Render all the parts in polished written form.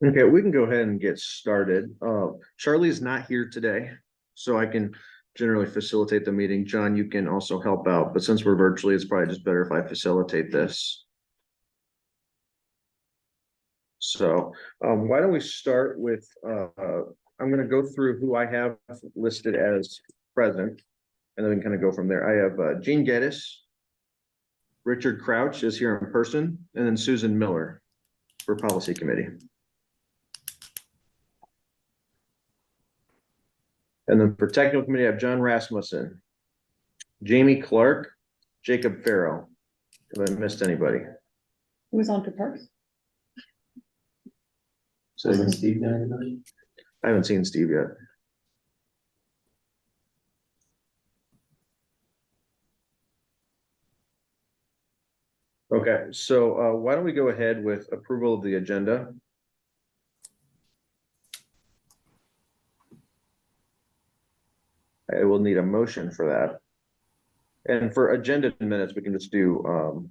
Okay, we can go ahead and get started. Charlie's not here today, so I can generally facilitate the meeting. John, you can also help out, but since we're virtually, it's probably just better if I facilitate this. So, why don't we start with, I'm gonna go through who I have listed as present, and then we can kind of go from there. I have Gene Geddes, Richard Crouch is here in person, and then Susan Miller for Policy Committee. And then for Technical Committee, I have John Rasmussen, Jamie Clark, Jacob Farrell. Have I missed anybody? Who was on to Parks? So Steve, I haven't seen Steve yet. Okay, so why don't we go ahead with approval of the agenda? I will need a motion for that. And for agenda minutes, we can just do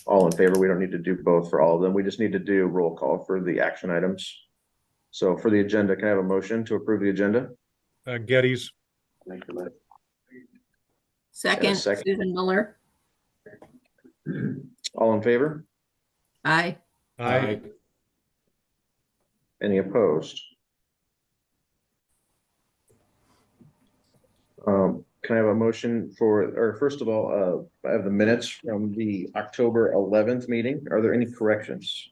all in favor. We don't need to do both for all of them. We just need to do roll call for the action items. So for the agenda, can I have a motion to approve the agenda? Geddes. Second, second. Susan Miller. All in favor? Aye. Aye. Any opposed? Can I have a motion for, or first of all, I have the minutes from the October 11th meeting. Are there any corrections?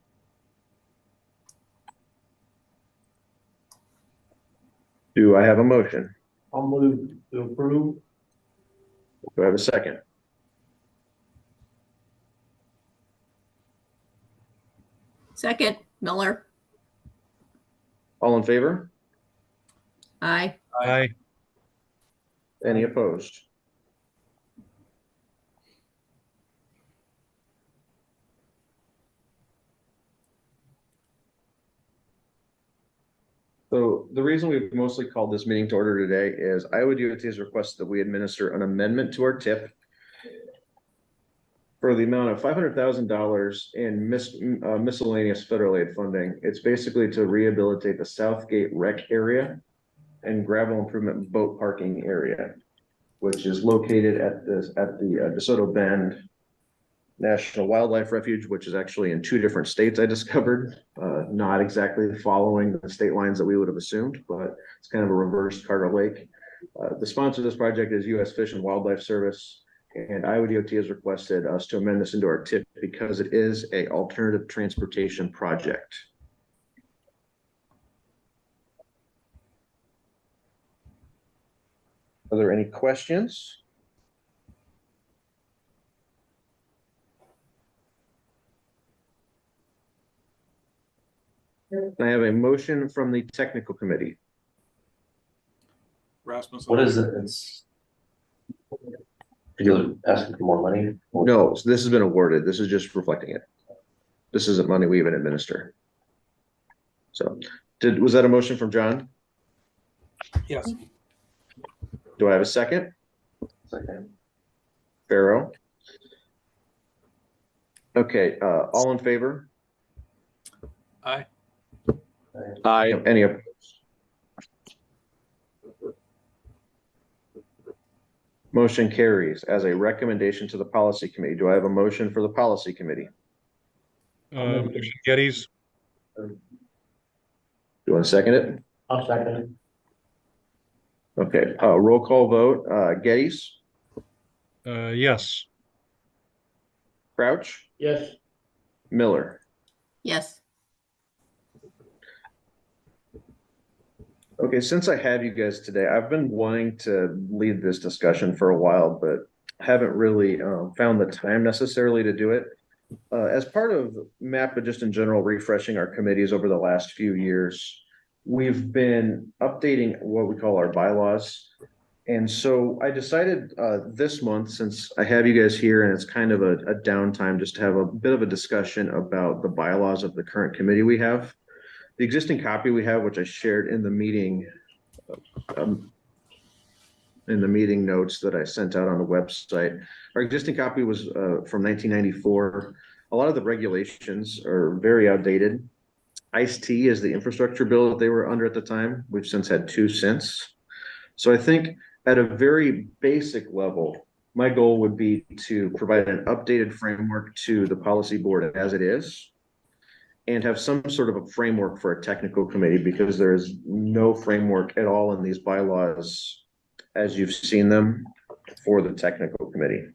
Do I have a motion? I'll move to approve. Do I have a second? Second, Miller. All in favor? Aye. Aye. Any opposed? So the reason we've mostly called this meeting to order today is Iowa DOT has requested that we administer an amendment to our TIP for the amount of $500,000 in miscellaneous federal aid funding. It's basically to rehabilitate the Southgate Rec area and gravel improvement boat parking area, which is located at the DeSoto Bend National Wildlife Refuge, which is actually in 2 different states, I discovered, not exactly following the state lines that we would have assumed, but it's kind of a reverse Carter Lake. The sponsor of this project is U.S. Fish and Wildlife Service, and Iowa DOT has requested us to amend this into our TIP because it is a alternative transportation project. Are there any questions? I have a motion from the technical committee. Rasmussen. What is it? It's. You're asking for more money? No, so this has been awarded. This is just reflecting it. This isn't money we even administer. So was that a motion from John? Yes. Do I have a second? Second. Farrell. Okay, all in favor? Aye. Aye. Any opposed? Motion carries as a recommendation to the policy committee. Do I have a motion for the policy committee? Geddes. Do you want to second it? I'll second it. Okay, roll call vote. Geddes, Yes. Crouch, Yes. Miller. Yes. Okay, since I have you guys today, I've been wanting to lead this discussion for a while, but haven't really found the time necessarily to do it. As part of MAPA, just in general, refreshing our committees over the last few years, we've been updating what we call our bylaws. And so I decided this month, since I have you guys here and it's kind of a downtime, just to have a bit of a discussion about the bylaws of the current committee we have. The existing copy we have, which I shared in the meeting notes that I sent out on the website, our existing copy was from 1994. A lot of the regulations are very outdated. Ice-T is the infrastructure bill that they were under at the time. We've since had two since. So I think at a very basic level, my goal would be to provide an updated framework to the policy board as it is, and have some sort of a framework for a technical committee, because there is no framework at all in these bylaws as you've seen them for the technical committee.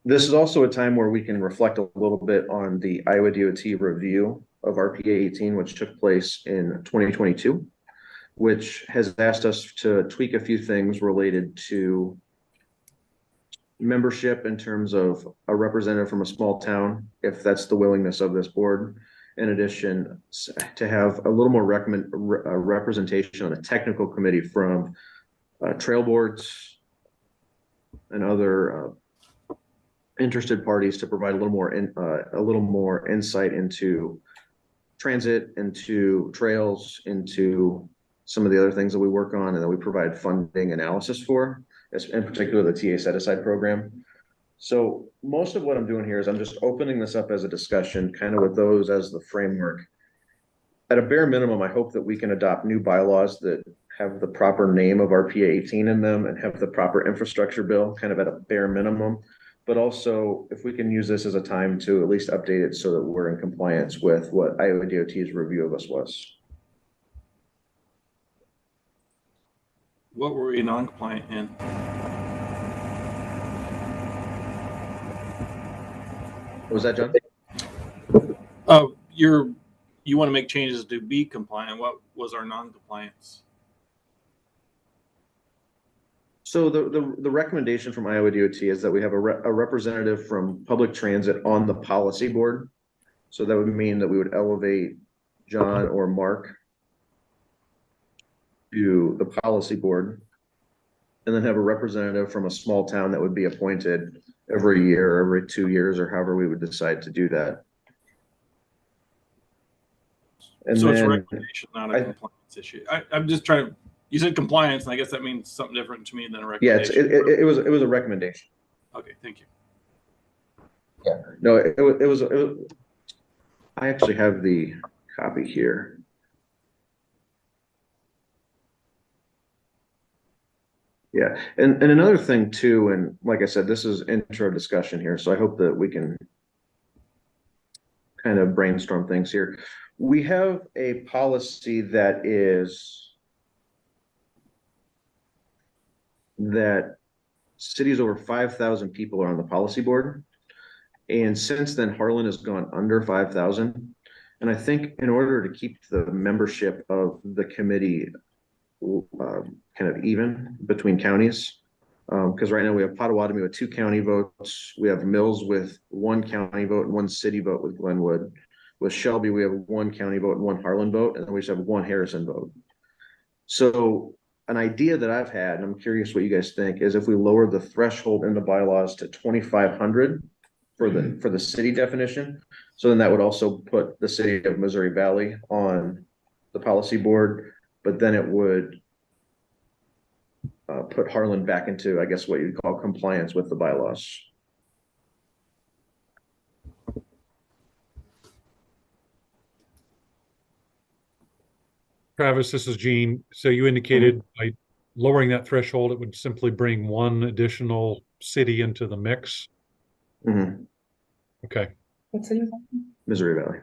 This is also a time where we can reflect a little bit on the Iowa DOT review of RPA-18, which took place in 2022, which has asked us to tweak a few things related to membership in terms of a representative from a small town, if that's the willingness of this board. In addition, to have a little more representation on a technical committee from trail boards and other interested parties to provide a little more insight into transit, into trails, into some of the other things that we work on and that we provide funding analysis for, in particular the TA set aside program. So most of what I'm doing here is I'm just opening this up as a discussion, kind of with those as the framework. At a bare minimum, I hope that we can adopt new bylaws that have the proper name of RPA-18 in them and have the proper infrastructure bill, kind of at a bare minimum. But also, if we can use this as a time to at least update it so that we're in compliance with what Iowa DOT's review of us was. What were we non-compliant in? What was that, John? You want to make changes to be compliant. What was our non-compliance? So the recommendation from Iowa DOT is that we have a representative from public transit on the policy board. So that would mean that we would elevate John or Mark to the policy board, and then have a representative from a small town that would be appointed every year, every 2 years, or however we would decide to do that. And So it's a then recommendation, not a compliance issue. I'm just trying to. You said compliance, and I guess that means something different to me than a recommendation. it was a recommendation. Okay, thank you. Yeah, no, it was. I actually have the copy here. Yeah, and another thing too, and like I said, this is intro discussion here, so I hope that we can kind of brainstorm things here. We have a policy that cities over 5,000 people are on the policy board. And since then, Harlan has gone under 5,000. And I think in order to keep the membership of the committee kind of even between counties, because right now we have Pottawattamie with 2 county votes. We have Mills with 1 county vote and 1 city vote with Glenwood. With Shelby, we have 1 county vote and 1 Harlan vote, and then we just have 1 Harrison vote. So an idea that I've had, and I'm curious what you guys think, is if we lower the threshold in the bylaws to 2,500 for the city definition. So then that would also put the city of Missouri Valley on the policy board, but then it would put Harlan back into, I guess, what you'd call compliance with the bylaws. Travis, this is Gene. So you indicated by lowering that threshold, it would simply bring 1 additional city into the mix. Mm-hmm. Okay. What city? Missouri Valley.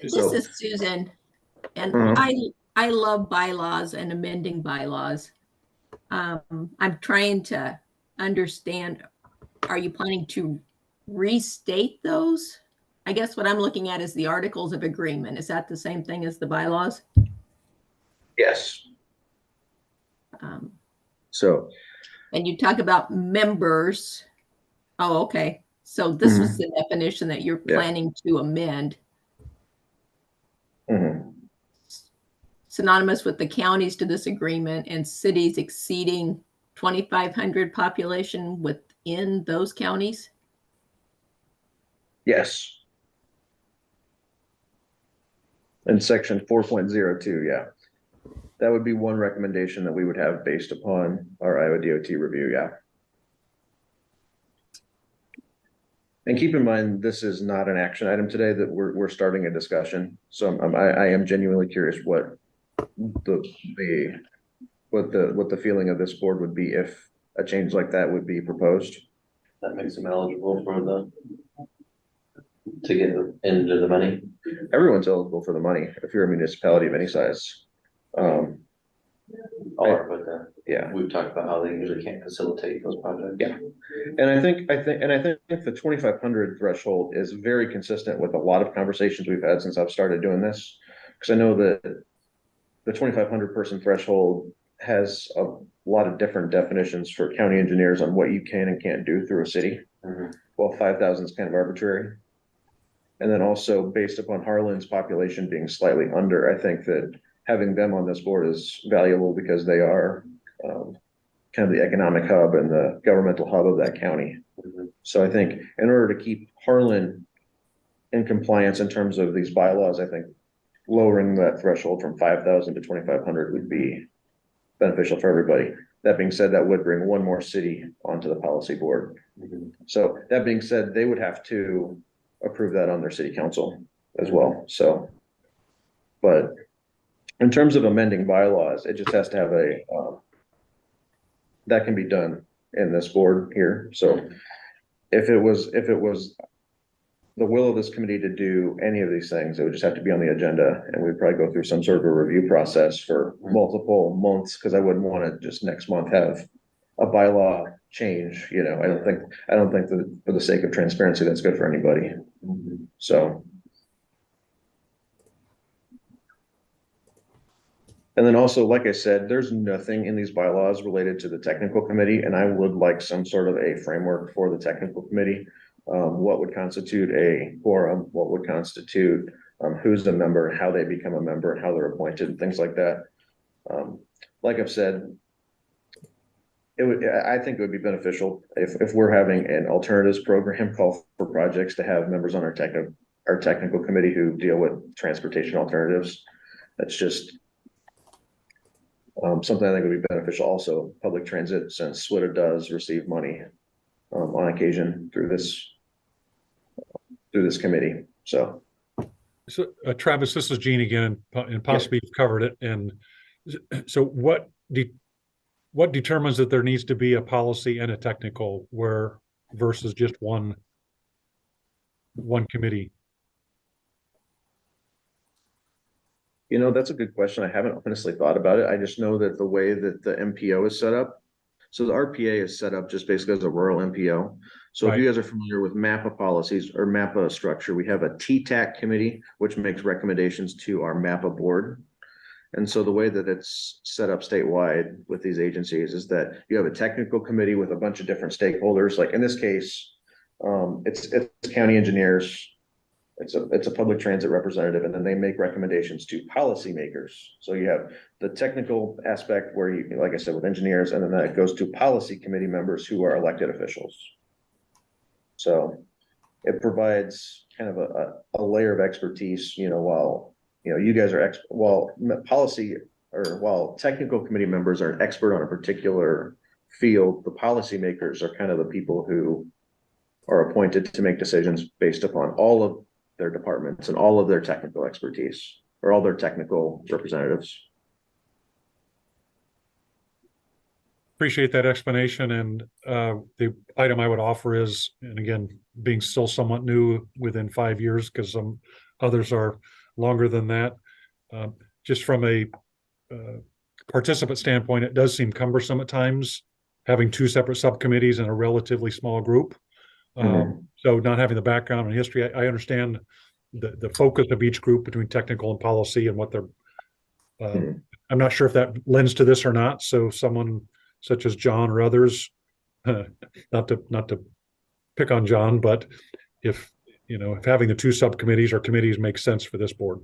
This So- is Susan, and Uh-huh. I love bylaws and amending bylaws. I'm trying to understand, are you planning to restate those? I guess what I'm looking at is the articles of agreement. Is that the same thing as the bylaws? Yes. Um, So And you talk about members. Oh, okay. So this was the definition that you're Yeah. planning to amend, mhm. synonymous with the counties to this agreement and cities exceeding 2,500 population within those counties. Yes. In section 4.02, yeah. That would be one recommendation that we would have based upon our Iowa DOT review, yeah. And keep in mind, this is not an action item today, that we're starting a discussion. So I am genuinely curious what the feeling of this board would be if a change like that would be proposed. That makes them eligible for to get into the money. Everyone's eligible for the money if you're a municipality of any size. But Yeah. we've talked about how they usually can't facilitate those projects. Yeah. And I think the 2,500 threshold is very consistent with a lot of conversations we've had since I've started doing this. Because I know that the 2,500 person threshold has a lot of different definitions for county engineers on what you can and can't do through a city. Mhm. Well, 5,000 is kind of arbitrary. And then also based upon Harlan's population being slightly under, I think that having them on this board is valuable because they are kind of the economic hub and the governmental hub of that county. Mhm. So I think in order to keep Harlan in compliance in terms of these bylaws, I think lowering that threshold from 5,000 to 2,500 would be beneficial for everybody. That being said, that would bring one more city onto the policy board. Mhm. So that being said, they would have to approve that on their city council as well. So, but in terms of amending bylaws, it just has to have that can be done in this board here. So if it was the will of this committee to do any of these things, it would just have to be on the agenda, and we'd probably go through some sort of a review process for multiple months, because I wouldn't want to just next month have a bylaw change. I don't think that for the sake of transparency, that's good for anybody. Mhm. So. And then also, like I said, there's nothing in these bylaws related to the technical committee, and I would like some sort of a framework for the technical committee. What would constitute a quorum? What would constitute who's a member, how they become a member, and how they're appointed, and things like that. Like I've said, I think it would be beneficial if we're having an alternatives program call for projects to have members on our technical committee who deal with transportation alternatives. That's just something I think would be beneficial. Also, public transit, since SWITA does receive money on occasion through this committee. So Travis, this is Gene again, and possibly you've covered it. And so what determines that there needs to be a policy and a technical versus just one committee? That's a good question. I haven't honestly thought about it. I just know that the way that the MPO is set up, so the RPA is set up just basically as a rural MPO. So if you guys are familiar with MAPA policies or MAPA structure, we have a TTAC committee, which makes recommendations to our MAPA board. And so the way that it's set up statewide with these agencies is that you have a technical committee with a bunch of different stakeholders. Like in this case, it's county engineers, it's a public transit representative, and then they make recommendations to policymakers. So you have the technical aspect where you, like I said, with engineers, and then that goes to policy committee members who are elected officials. So it provides kind of a layer of expertise, while you guys are while technical committee members are an expert on a particular field, the policymakers are kind of the people who are appointed to make decisions based upon all of their departments and all of their technical expertise, or all their technical representatives. Appreciate that explanation. And the item I would offer is, and again, being still somewhat new within 5 years, because some others are longer than that, just from a participant standpoint, it does seem cumbersome at times, having two separate subcommittees in a relatively small group. So not having the background and history, I understand the focus of each group between technical and policy and what they're, I'm not sure if that lends to this or not. So someone such as John or others, not to pick on John, but if having the two subcommittees or committees makes sense for this board.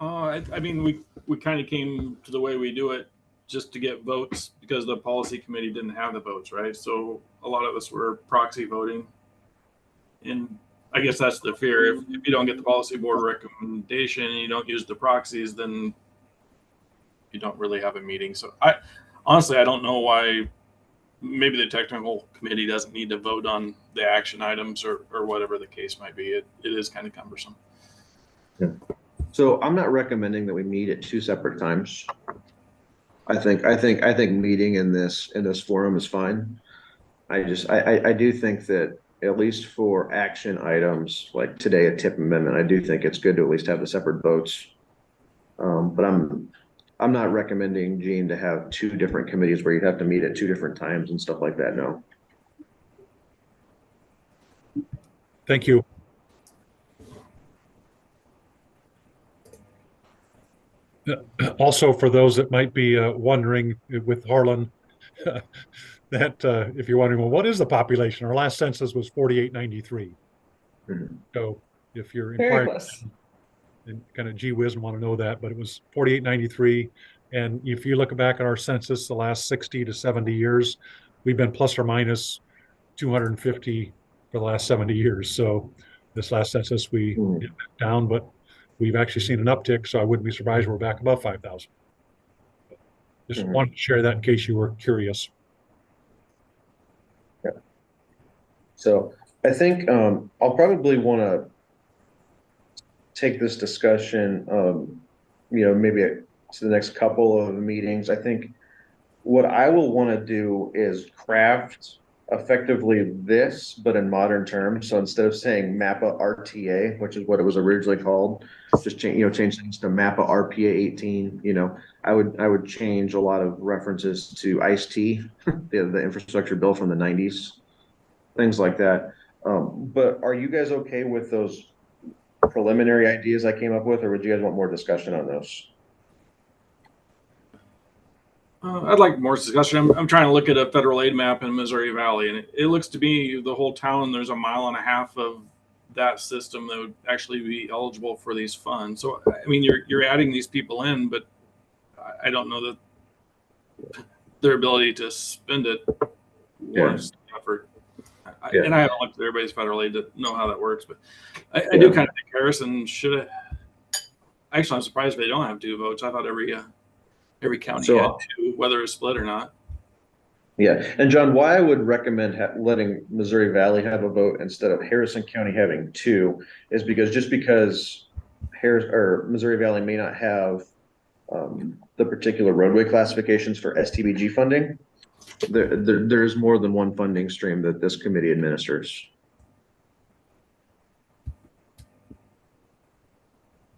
I mean, we kind of came to the way we do it just to get votes because the policy committee didn't have the votes, right? So a lot of us were proxy voting. And I guess that's the fear. If you don't get the policy board recommendation and you don't use the proxies, then you don't really have a meeting. So honestly, I don't know why maybe the technical committee doesn't need to vote on the action items or whatever the case might be. It is kind of cumbersome. So I'm not recommending that we meet at two separate times. I think meeting in this forum is fine. I do think that at least for action items like today, a tip amendment, I do think it's good to at least have the separate votes. But I'm not recommending, Gene, to have two different committees where you'd have to meet at two different times and stuff like that. No. Thank you. Also, for those that might be wondering with Harlan, that if you're wondering, well, what is the population? Our last census was 4893. Mhm. So if you're Very inquiring close. and kind of gee whiz and want to know that, but it was 4893. And if you look back at our census, the last 60 to 70 years, we've been plus or minus 250 for the last 70 years. So this last census, we Mhm. dipped down, but we've actually seen an uptick. So I wouldn't be surprised we're back above 5,000. Just Mhm. wanted to share that in case you were curious. So I think I'll probably want to take this discussion, maybe to the next couple of meetings. I think what I will want to do is craft effectively this, but in modern terms. So instead of saying MAPPA RTA, which is what it was originally called, just change things to MAPPA RPA-18. I would change a lot of references to ICE-T, the infrastructure bill from the 90s, things like that. But are you guys okay with those preliminary ideas I came up with, or would you guys want more discussion on those? I'd like more discussion. I'm trying to look at a federal aid map in Missouri Valley, and it looks to me the whole town, there's a mile and a half of that system that would actually be eligible for these funds. So, I mean, you're adding these people in, but I don't know that their ability to spend it warrants the effort. And I haven't looked at everybody's federal aid to know how that works, but I do kind of think Harrison should have. Actually, I'm surprised they don't have two votes. I thought every county had two, whether it's split or not. Yeah, and John, why I would recommend letting Missouri Valley have a vote instead of Harrison County having two is because Missouri Valley may not have the particular roadway classifications for STBG funding. There's more than one funding stream that this committee administers.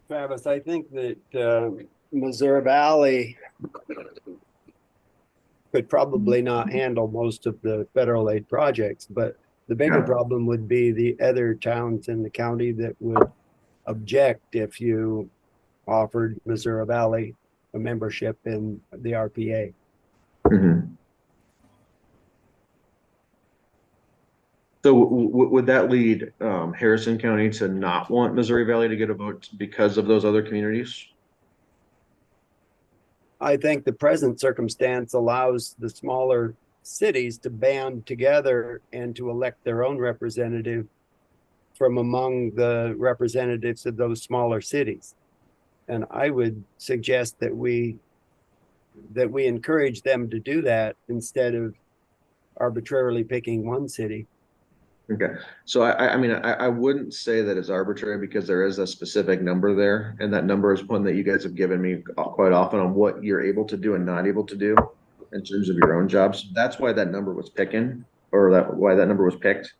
Travis, I think that Missouri Valley could probably not handle most of the federal aid projects, but the bigger problem would be the other towns in the county that would object if you offered Missouri Valley a membership in the RPA. Mm-hmm. So would that lead Harrison County to not want Missouri Valley to get a vote because of those other communities? I think the present circumstance allows the smaller cities to band together and to elect their own representative from among the representatives of those smaller cities. And I would suggest that we encourage them to do that instead of arbitrarily picking one city. Okay, so I mean, I wouldn't say that it's arbitrary because there is a specific number there, and that number is one that you guys have given me quite often on what you're able to do and not able to do in terms of your own jobs. That's why that number was why that number was picked.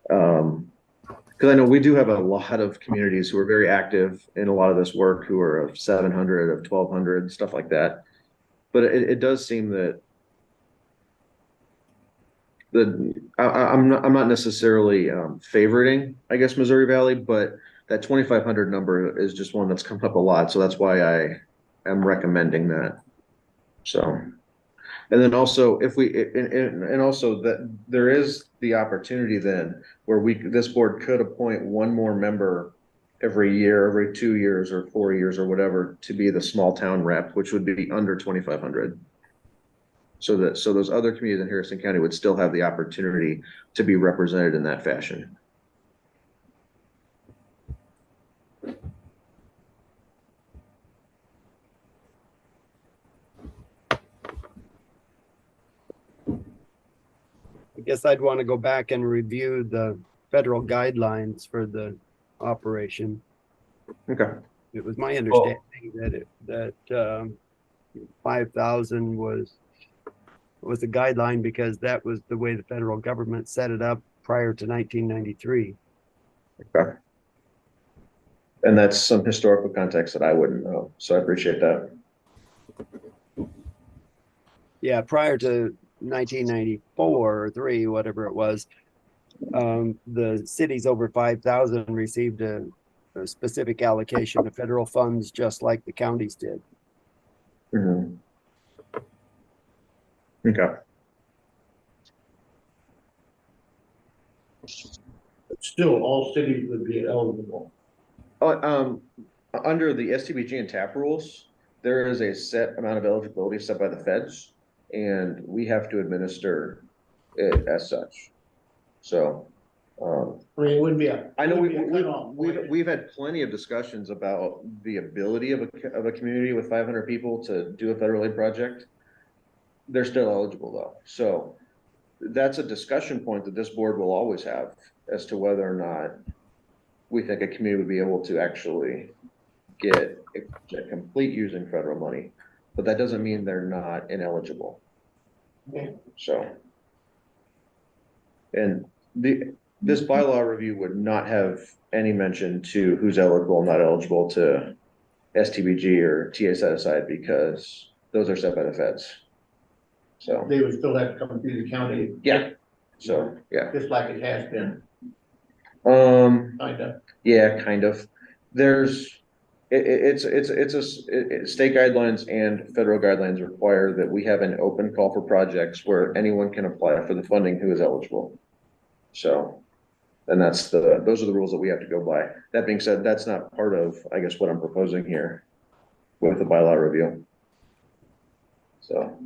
Because I know we do have a lot of communities who are very active in a lot of this work, who are of 700, of 1,200, stuff like that. But it does seem that I'm not necessarily favoriting, I guess, Missouri Valley, but that 2,500 number is just one that's come up a lot, so that's why I am recommending that. So, and then also if we and also that there is the opportunity then where this board could appoint one more member every year, every 2 years or 4 years or whatever, to be the small town rep, which would be under 2,500. So those other communities in Harrison County would still have the opportunity to be represented in that fashion. guess I'd want to go back and review the federal guidelines for the operation. Okay. It was my understanding that 5,000 was a guideline because that was the way the federal government set it up prior to 1993. Okay. And that's some historical context that I wouldn't know, so I appreciate that. Yeah, prior to 1994 or 3, whatever it was, the cities over 5,000 received a specific allocation of federal funds, just like the counties did. Mhm. Okay. Still, all cities would be eligible. Under the STBG and TAP rules, there is a set amount of eligibility set by the feds, and we have to administer it as such. So, I mean, it wouldn't be a. I know wouldn't be a cutoff point. we've had plenty of discussions about the ability of a community with 500 people to do a federal aid project. They're still eligible though, so that's a discussion point that this board will always have as to whether or not we think a community would be able to actually get a complete using federal money, but that doesn't mean they're not ineligible. Okay. So, and this bylaw review would not have any mention to who's eligible and not eligible to STBG or TA set aside because those are set by the feds. So, They would still have to come through the county. yeah. So, yeah. Just like it has been, kind of. Yeah, kind of. There's, state guidelines and federal guidelines require that we have an open call for projects where anyone can apply for the funding who is eligible. So, and those are the rules that we have to go by. That being said, that's not part of, I guess, what I'm proposing here with the bylaw review. So.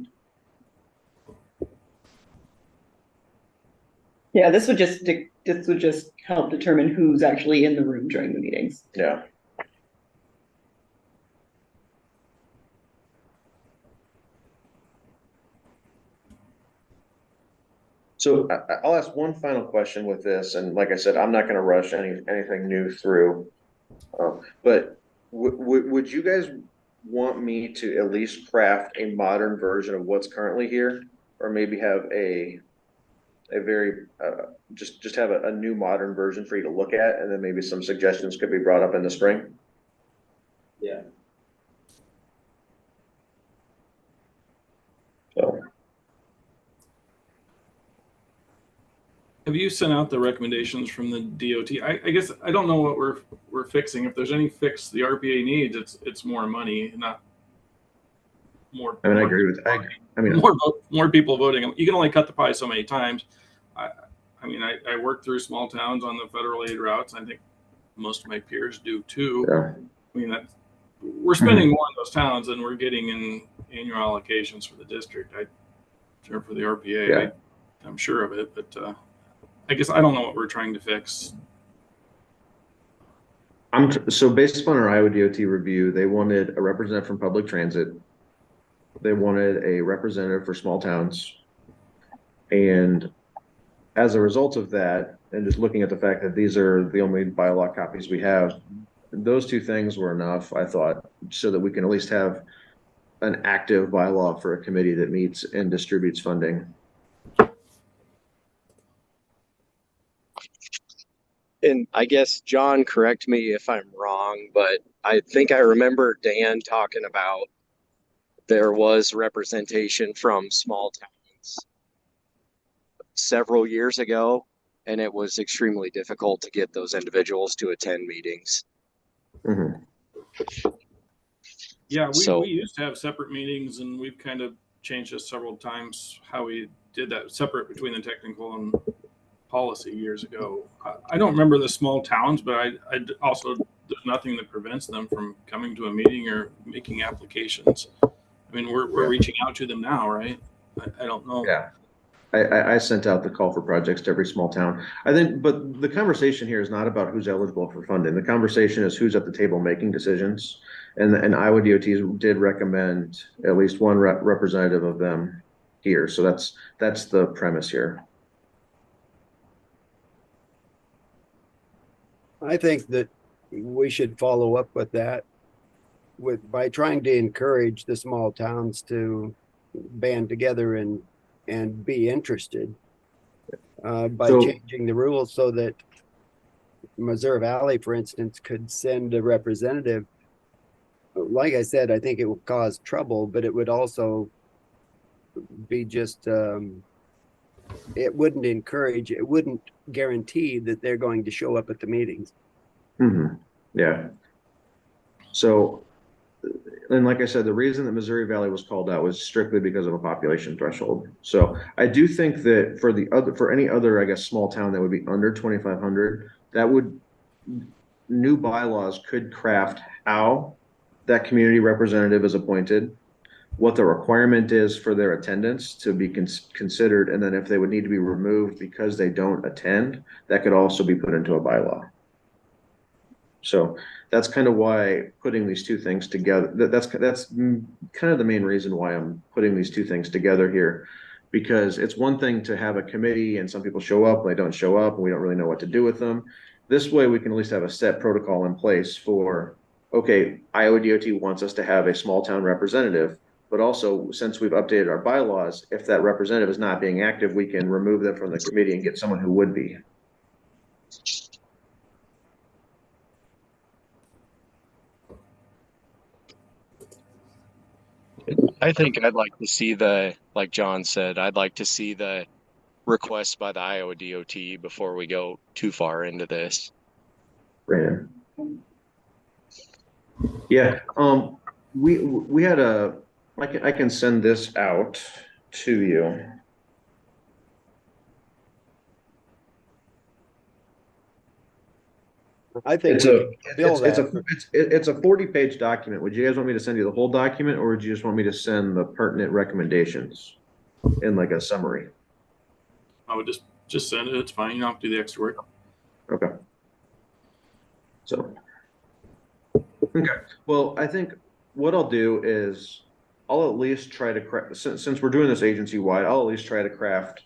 Yeah, this would just help determine who's actually in the room during the meetings. Yeah. So I'll ask one final question with this, and like I said, I'm not going to rush anything new through. But would you guys want me to at least craft a modern version of what's currently here, or maybe have a very just have a new modern version for you to look at, and then maybe some suggestions could be brought up in the spring? Yeah. So. Have you sent out the recommendations from the DOT? I guess I don't know what we're fixing. If there's any fix the RPA needs, it's more money, not more. I mean, I agree with. I mean, more people voting. You can only cut the pie so many times. I mean, I work through small towns on the federal aid routes. I think most of my peers do too. yeah. I mean, we're spending more in those towns than we're getting in annual allocations for the district. For the RPA, Yeah. I'm sure of it, but I guess I don't know what we're trying to fix. So based upon our Iowa DOT review, they wanted a representative from public transit. They wanted a representative for small towns. And as a result of that, and just looking at the fact that these are the only bylaw copies we have, those two things were enough, I thought, so that we can at least have an active bylaw for a committee that meets and distributes funding. And I guess, John, correct me if I'm wrong, but I think I remember Dan talking about there was representation from small towns several years ago, and it was extremely difficult to get those individuals to attend meetings. Mm-hmm. Yeah, we used to have separate meetings, and we've kind of changed this several times how we did that, separate between the technical and policy years ago. I don't remember the small towns, but I also, there's nothing that prevents them from coming to a meeting or making applications. I mean, we're reaching out to them now, right? I don't know. Yeah. I sent out the call for projects to every small town. I think, but the conversation here is not about who's eligible for funding. The conversation is who's at the table making decisions. And Iowa DOT did recommend at least one representative of them here. So that's the premise here. I think that we should follow up with that by trying to encourage the small towns to band together and be interested by So- changing the rules so that Missouri Valley, for instance, could send a representative. Like I said, I think it would cause trouble, but it would also be just it wouldn't guarantee that they're going to show up at the meetings. Yeah. So, and like I said, the reason that Missouri Valley was called out was strictly because of a population threshold. So I do think that for any other, I guess, small town that would be under 2,500, new bylaws could craft how that community representative is appointed, what the requirement is for their attendance to be considered, and then if they would need to be removed because they don't attend, that could also be put into a bylaw. So that's kind of why putting these two things together, that's kind of the main reason why I'm putting these two things together here, because it's one thing to have a committee and some people show up, they don't show up, and we don't really know what to do with them. This way we can at least have a set protocol in place for, okay, Iowa DOT wants us to have a small town representative, but also since we've updated our bylaws, if that representative is not being active, we can remove them from the committee and get someone who would be. I think I'd like to see like John said, I'd like to see the request by the Iowa DOT before we go too far into this. Right. Yeah. We had I can send this out to you. I think It's a 40-page document. Would you guys want me to send you the whole document, or would you just want me to send the pertinent recommendations in like a summary? I would just send it. It's fine. You don't have to do the extra work. Okay. So, okay. Well, I think what I'll do is I'll at least try to craft, since we're doing this agency-wide, I'll at least try to craft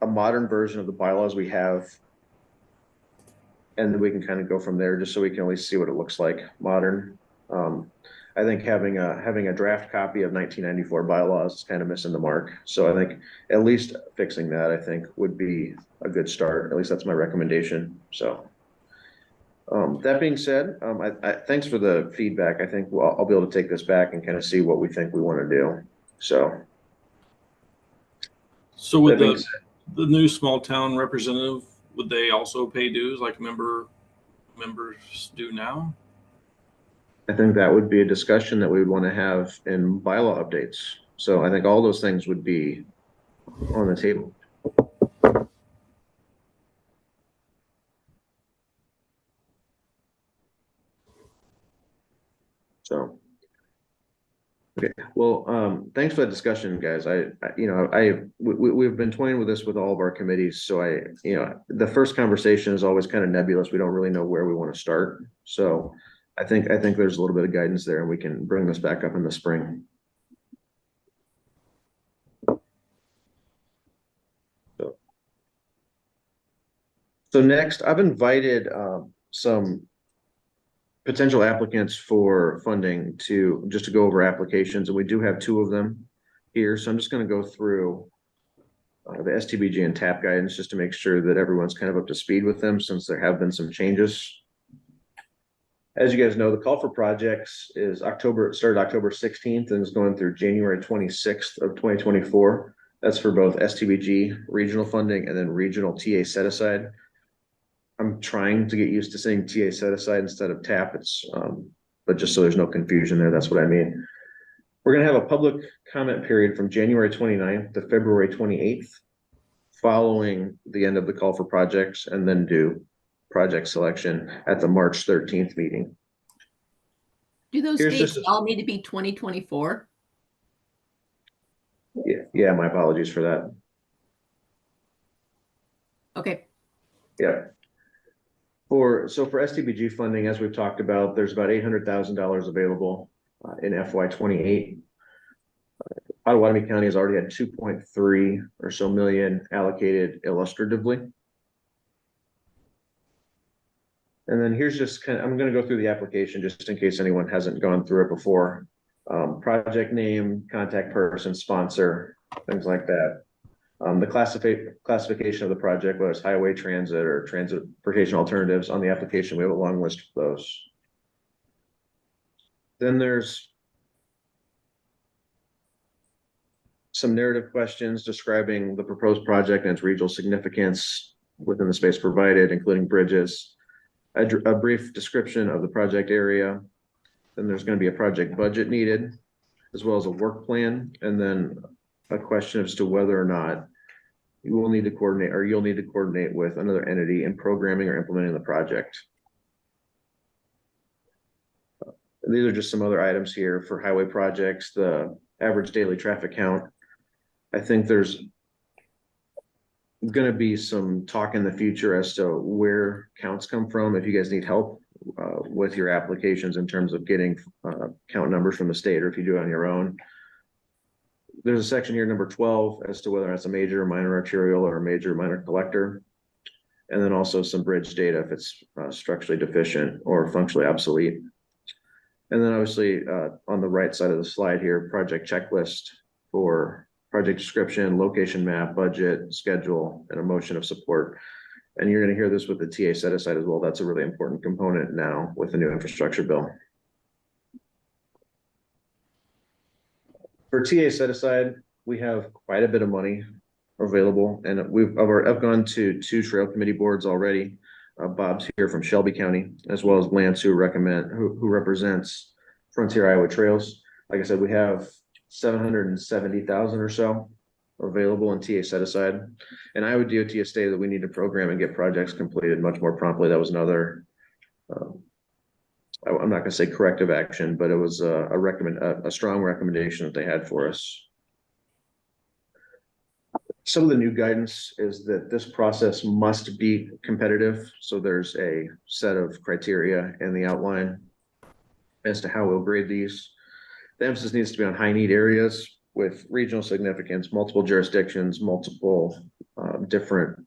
a modern version of the bylaws we have. And then we can kind of go from there, just so we can at least see what it looks like modern. I think having a draft copy of 1994 bylaws is kind of missing the mark. So I think at least fixing that, I think, would be a good start. At least that's my recommendation. So that being said, thanks for the feedback. I think I'll be able to take this back and kind of see what we think we want to do. So with that being the new small town representative, would they also pay dues like members do now? I think that would be a discussion that we would want to have in bylaw updates. So I think all those things would be on the table. So, okay. Well, thanks for that discussion, guys. We've been toying with this with all of our committees. So the first conversation is always kind of nebulous. We don't really know where we want to start. So I think there's a little bit of guidance there, and we can bring this back up in the spring. So next, I've invited some potential applicants for funding to go over applications, and we do have 2 of them here. So I'm just going to go through the STBG and TAP guidance just to make sure that everyone's kind of up to speed with them, since there have been some changes. As you guys know, the call for projects started October 16th and is going through January 26th of 2024. That's for both STBG regional funding and then regional TA set aside. I'm trying to get used to saying TA set aside instead of TAP. But just so there's no confusion there, that's what I mean. We're going to have a public comment period from January 29th to February 28th, following the end of the call for projects, and then do project selection at the March 13th meeting. Do those dates all need to be 2024? Yeah, my apologies for that. Okay. Yeah. For STBG funding, as we've talked about, there's about $800,000 available in FY28. Pottawattamie County has already had 2.3 or so million allocated illustratively. And then here's just I'm gonna go through the application just in case anyone hasn't gone through it before. Project name, contact person, sponsor, things like that. The classification of the project, whether it's highway, transit, or transportation alternatives on the application, we have a long list of those. Then there's some narrative questions describing the proposed project and its regional significance within the space provided, including bridges, a brief description of the project area. Then there's going to be a project budget needed, as well as a work plan, and then a question as to whether or not you will need to coordinate, or you'll need to coordinate with another entity in programming or implementing the project. These are just some other items here for highway projects, the average daily traffic count. I think there's going to be some talk in the future as to where counts come from. If you guys need help with your applications in terms of getting count numbers from the state, or if you do it on your own. There's a section here, number 12, as to whether it's a major or minor arterial or a major or minor collector. And then also some bridge data if it's structurally deficient or functionally obsolete. And then obviously on the right side of the slide here, project checklist for project description, location map, budget, schedule, and a motion of support. And you're going to hear this with the TA set aside as well. That's a really important component now with the new infrastructure bill. For TA set aside, we have quite a bit of money available, and I've gone to 2 trail committee boards already. Bob's here from Shelby County, as well as Lance, who represents Frontier Iowa Trails. Like I said, we have 770,000 or so available in TA set aside, and Iowa DOT has stated that we need to program and get projects completed much more promptly. That was another. I'm not going to say corrective action, but it was a strong recommendation that they had for us. Some of the new guidance is that this process must be competitive. So there's a set of criteria in the outline as to how we'll grade these. The emphasis needs to be on high need areas with regional significance, multiple jurisdictions, multiple different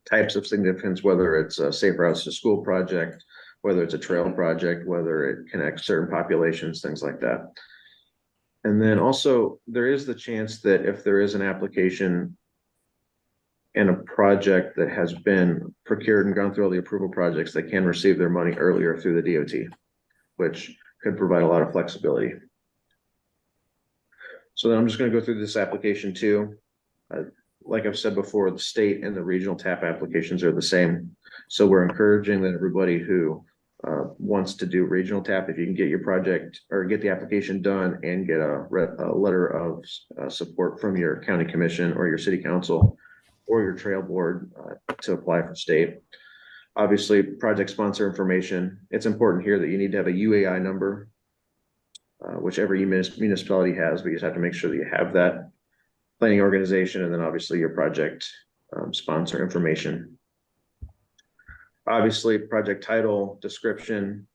types of significance, whether it's a safe routes to school project, whether it's a trail project, whether it connects certain populations, things like that. And then also there is the chance that if there is an application and a project that has been procured and gone through all the approval projects, they can receive their money earlier through the DOT, which could provide a lot of flexibility. So then I'm just going to go through this application too. Like I've said before, the state and the regional TAP applications are the same. So we're encouraging that everybody who wants to do regional TAP, if you can get your project or get the application done and get a letter of support from your county commission or your city council or your trail board to apply for state. Obviously, project sponsor information. It's important here that you need to have a UAI number, which every municipality has, but you just have to make sure that you have that planning organization, and then obviously your project sponsor information. Obviously, project title, description,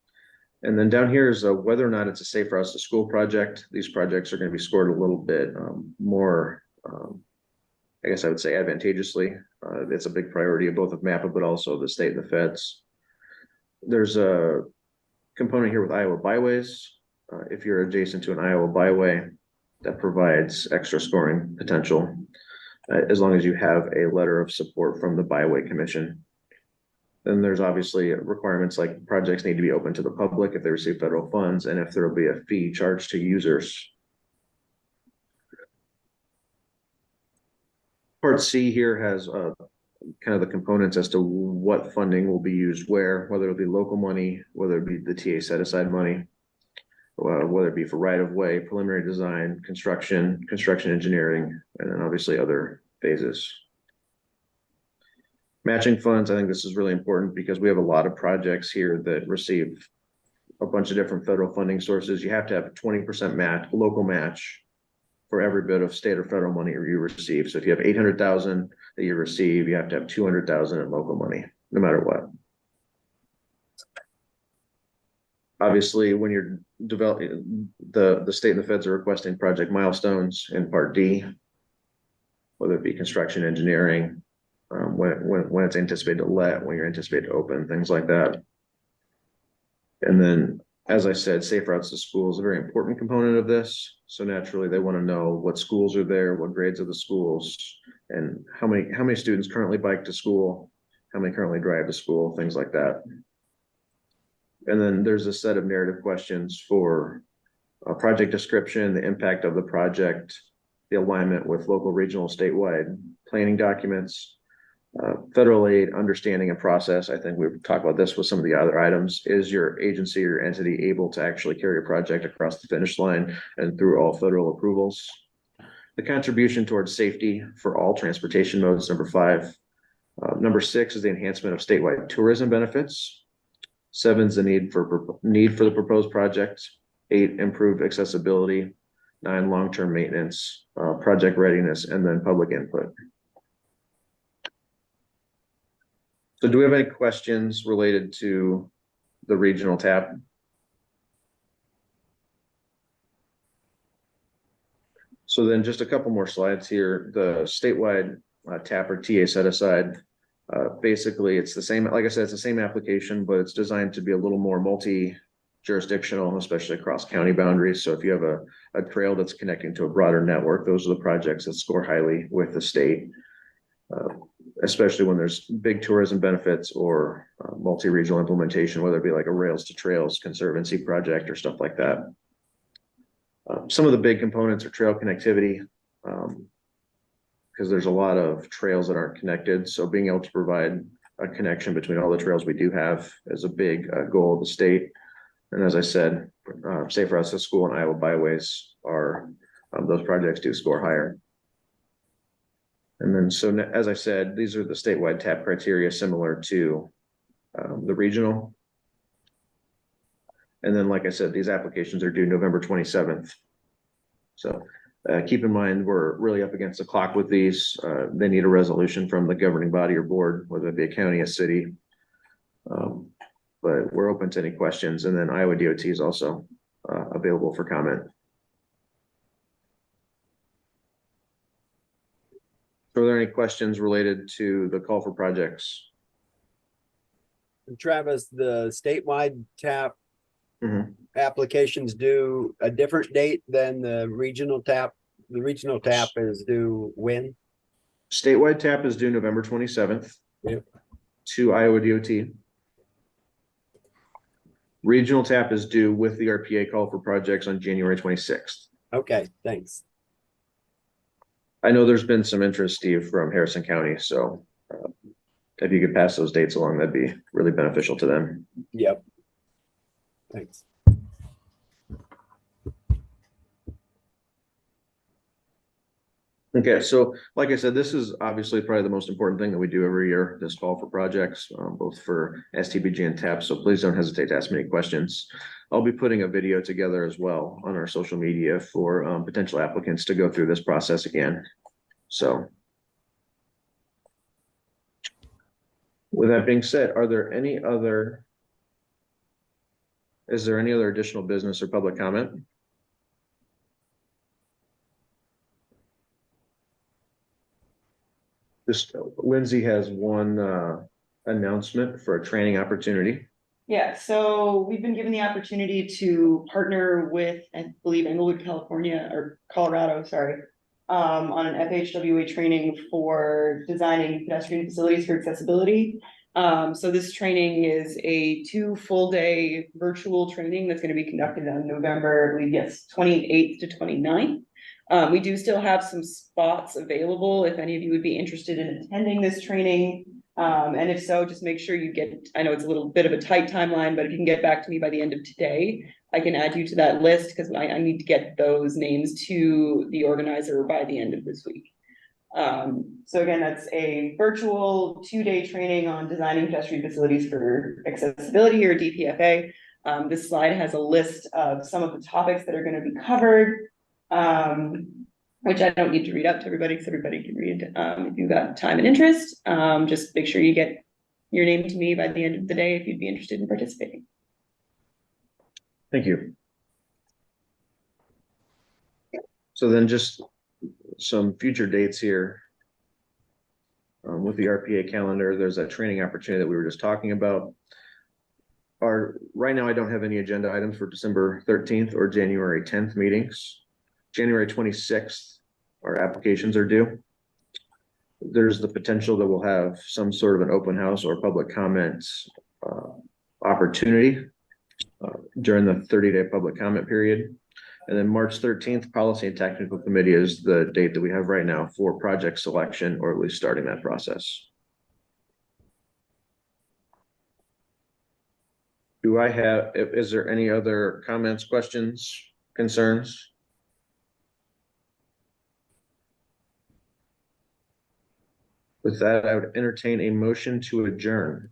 and then down here is whether or not it's a safe routes to school project. These projects are going to be scored a little bit more, I guess I would say advantageously. It's a big priority of both of MAPA, but also the state and the feds. There's a component here with Iowa byways. If you're adjacent to an Iowa byway, that provides extra scoring potential, as long as you have a letter of support from the Byway Commission. Then there's obviously requirements like projects need to be open to the public if they receive federal funds, and if there will be a fee charged to users. Part C here has kind of the components as to what funding will be used where, whether it'll be local money, whether it be the TA set aside money, whether it be for right of way, preliminary design, construction engineering, and then obviously other phases. Matching funds, I think this is really important because we have a lot of projects here that receive a bunch of different federal funding sources. You have to have a 20% match, local match for every bit of state or federal money you receive. So if you have 800,000 that you receive, you have to have 200,000 in local money, no matter what. Obviously, when you're developing, the state and the feds are requesting project milestones in Part D, whether it be construction engineering, when it's anticipated to let, when you're anticipated to open, things like that. And then, as I said, safe routes to school is a very important component of this. So naturally, they want to know what schools are there, what grades of the schools, and how many students currently bike to school, how many currently drive to school, things like that. And then there's a set of narrative questions for a project description, the impact of the project, the alignment with local, regional, statewide planning documents, federal aid, understanding and process. I think we've talked about this with some of the other items. Is your agency or entity able to actually carry a project across the finish line and through all federal approvals? The contribution towards safety for all transportation modes, number 5. Number 6 is the enhancement of statewide tourism benefits. 7 is the need for the proposed project. 8, improved accessibility. 9, long-term maintenance, project readiness, and then public input. So do we have any questions related to the regional TAP? So then just a couple more slides here. The statewide TAP or TA set aside, basically it's the same, like I said, it's the same application, but it's designed to be a little more multi-jurisdictional, especially across county boundaries. So if you have a trail that's connecting to a broader network, those are the projects that score highly with the state. Especially when there's big tourism benefits or multi-regional implementation, whether it be like a Rails to Trails Conservancy project or stuff like that. Some of the big components are trail connectivity, because there's a lot of trails that aren't connected. So being able to provide a connection between all the trails we do have is a big goal of the state. And as I said, safe routes to school and Iowa byways are, those projects do score higher. And then, so as I said, these are the statewide TAP criteria similar to the regional. And then, like I said, these applications are due November 27th. So keep in mind, we're really up against the clock with these. They need a resolution from the governing body or board, whether it be a county, a city. But we're open to any questions. And then Iowa DOT is also available for comment. So are there any questions related to the call for projects? Travis, the statewide TAP applications due a different date than the regional TAP. The regional TAP is due when? Statewide TAP is due November 27th. Yep. To Iowa DOT. Regional TAP is due with the RPA call for projects on January 26th. Okay, thanks. I know there's been some interest, Steve, from Harrison County, so if you could pass those dates along, that'd be really beneficial to them. Yep. Thanks. Okay, so like I said, this is obviously probably the most important thing that we do every year, this call for projects, both for STBG and TAP. So please don't hesitate to ask me any questions. I'll be putting a video together as well on our social media for potential applicants to go through this process again. So with that being said, is there any other additional business or public comment? Just Lindsay has one announcement for a training opportunity. Yeah, so we've been given the opportunity to partner with, I believe, Englewood, California, or Colorado, sorry, on an FHWA training for designing pedestrian facilities for accessibility. So this training is a 2 full-day virtual training that's going to be conducted on November, I believe, yes, 28th to 29th. We do still have some spots available if any of you would be interested in attending this training. And if so, just make sure you get, I know it's a little bit of a tight timeline, but if you can get back to me by the end of today, I can add you to that list because I need to get those names to the organizer by the end of this week. So again, that's a virtual 2-day training on designing pedestrian facilities for accessibility, or DPFA. This slide has a list of some of the topics that are going to be covered, which I don't need to read out to everybody because everybody can read if you've got time and interest. Just make sure you get your name to me by the end of the day if you'd be interested in participating. Thank you. So then just some future dates here. with the RPA calendar, there's that training opportunity that we were just talking about. Right now, I don't have any agenda items for December 13th or January 10th meetings. January 26th, our applications are due. There's the potential that we'll have some sort of an open house or public comments opportunity during the 30-day public comment period. And then March 13th, Policy and Technical Committee is the date that we have right now for project selection, or at least starting that process. Is there any other comments, questions, concerns? With that, I would entertain a motion to adjourn.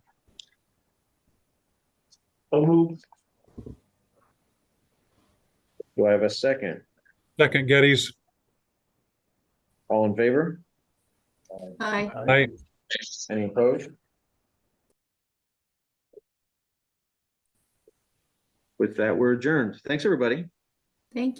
move. Do I have a second? Second, Geddes. All in favor? Hi. Aye. Any opposed? With that, we're adjourned. Thanks, everybody. Thank you.